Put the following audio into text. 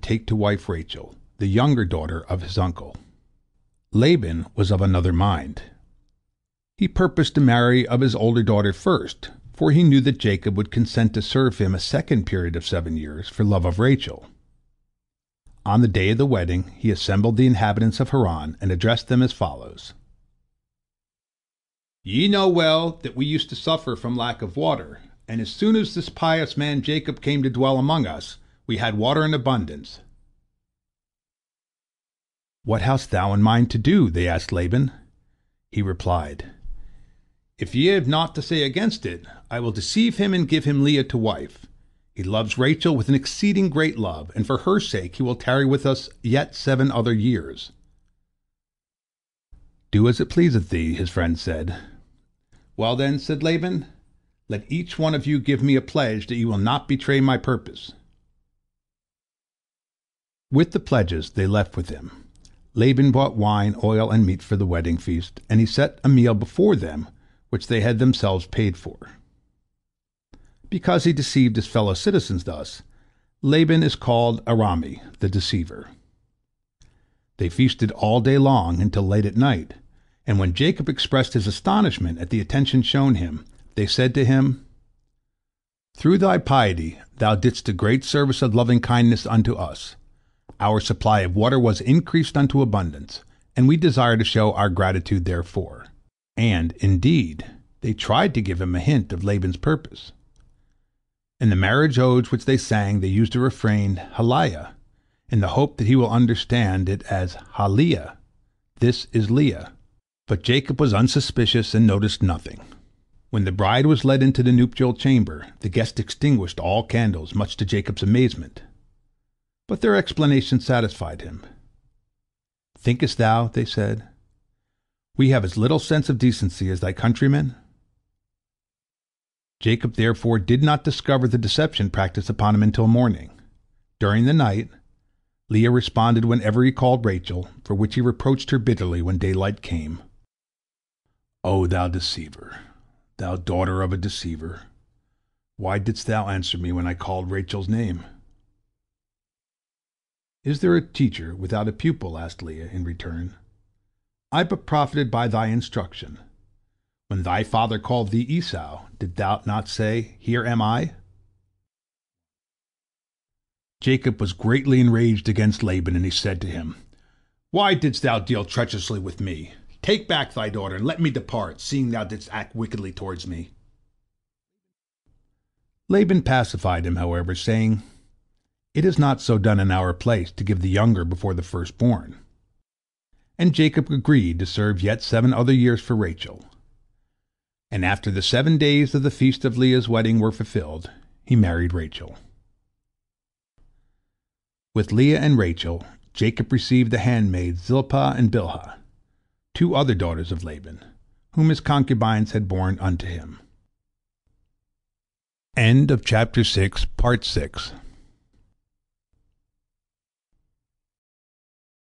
take to wife Rachel, the younger daughter of his uncle. Laban was of another mind. He purposed to marry of his older daughter first, for he knew that Jacob would consent to serve him a second period of 7 years for love of Rachel. On the day of the wedding, he assembled the inhabitants of Haran and addressed them as follows: Ye know well that we used to suffer from lack of water, and as soon as this pious man Jacob came to dwell among us, we had water in abundance. What hast thou in mind to do? They asked Laban. He replied, If ye have naught to say against it, I will deceive him and give him Leah to wife. He loves Rachel with an exceeding great love, and for her sake he will tarry with us yet 7 other years. Do as it pleaseth thee, his friend said. Well then, said Laban, let each one of you give me a pledge that you will not betray my purpose. With the pledges they left with him. Laban bought wine, oil, and meat for the wedding feast, and he set a meal before them, which they had themselves paid for. Because he deceived his fellow citizens thus, Laban is called Arami, the deceiver. They feasted all day long until late at night, and when Jacob expressed his astonishment at the attention shown him, they said to him, Through thy piety thou didst a great service of loving kindness unto us. Our supply of water was increased unto abundance, and we desire to show our gratitude therefore. And, indeed, they tried to give him a hint of Laban's purpose. In the marriage odes which they sang, they used the refrain Haliah, in the hope that he will understand it as Haliah. This is Leah. But Jacob was unsuspicious and noticed nothing. When the bride was led into the nuptial chamber, the guests extinguished all candles, much to Jacob's amazement. But their explanation satisfied him. Thinkest thou, they said, we have as little sense of decency as thy countrymen? Jacob therefore did not discover the deception practiced upon him until morning. During the night, Leah responded whenever he called Rachel, for which he reproached her bitterly when daylight came. O thou deceiver, thou daughter of a deceiver, why didst thou answer me when I called Rachel's name? Is there a teacher without a pupil? Asked Leah in return. I but profited by thy instruction. When thy father called thee Esau, didst thou not say, Here am I? Jacob was greatly enraged against Laban, and he said to him, Why didst thou deal treacherously with me? Take back thy daughter, and let me depart, seeing thou didst act wickedly towards me. Laban pacified him, however, saying, It is not so done in our place to give the younger before the firstborn. And Jacob agreed to serve yet 7 other years for Rachel. And after the 7 days of the feast of Leah's wedding were fulfilled, he married Rachel. With Leah and Rachel, Jacob received the handmaids Zilpah and Bilhah, 2 other daughters of Laban, whom his concubines had borne unto him. End of chapter 6, part 6.